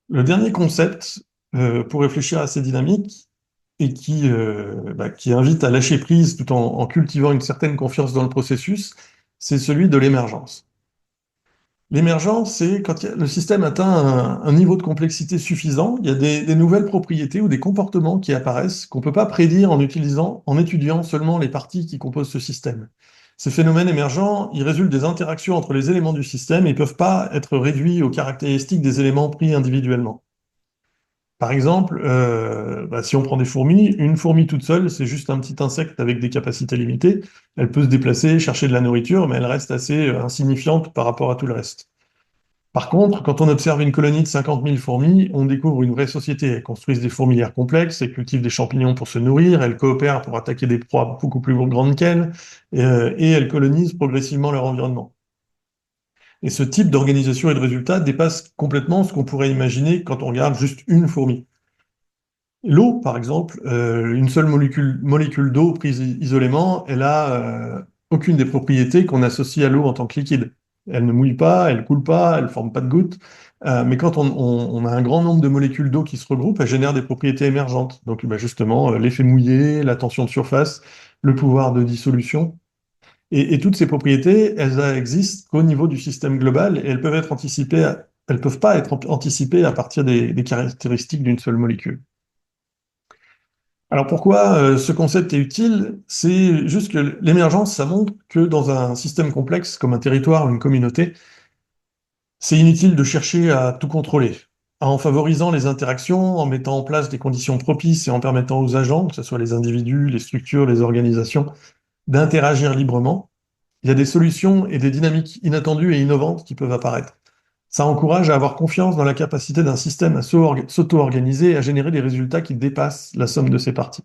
Le dernier concept pour réfléchir à ces dynamiques et qui invite à lâcher prise tout en cultivant une certaine confiance dans le processus, c'est celui de l'émergence. L'émergence, c'est quand le système atteint un niveau de complexité suffisant, il y a des nouvelles propriétés ou des comportements qui apparaissent qu'on ne peut pas prédire en étudiant seulement les parties qui composent ce système. Ces phénomènes émergents, ils résultent des interactions entre les éléments du système et ne peuvent pas être réduits aux caractéristiques des éléments pris individuellement. Par exemple, si on prend des fourmis, une fourmi toute seule, c'est juste un petit insecte avec des capacités limitées. Elle peut se déplacer, chercher de la nourriture, mais elle reste assez insignifiante par rapport à tout le reste. Par contre, quand on observe une colonie de 50 000 fourmis, on découvre une vraie société. Elles construisent des fourmilières complexes, elles cultivent des champignons pour se nourrir, elles coopèrent pour attaquer des proies beaucoup plus grandes qu'elles, et elles colonisent progressivement leur environnement. Et ce type d'organisation et de résultat dépasse complètement ce qu'on pourrait imaginer quand on regarde juste une fourmi. L'eau, par exemple, une seule molécule d'eau prise isolément, elle a aucune des propriétés qu'on associe à l'eau en tant que liquide. Elle ne mouille pas, elle coule pas, elle forme pas de gouttes. Mais quand on a un grand nombre de molécules d'eau qui se regroupent, elles génèrent des propriétés émergentes. Donc, justement, l'effet mouillé, la tension de surface, le pouvoir de dissolution. Et toutes ces propriétés, elles existent qu'au niveau du système global et elles peuvent être anticipées, elles peuvent pas être anticipées à partir des caractéristiques d'une seule molécule. Alors pourquoi ce concept est utile? C'est juste que l'émergence, ça montre que dans un système complexe comme un territoire ou une communauté, c'est inutile de chercher à tout contrôler. En favorisant les interactions, en mettant en place des conditions propices et en permettant aux agents, que ce soit les individus, les structures, les organisations, d'interagir librement, il y a des solutions et des dynamiques inattendues et innovantes qui peuvent apparaître. Ça encourage à avoir confiance dans la capacité d'un système à s'auto-organiser et à générer des résultats qui dépassent la somme de ses parties.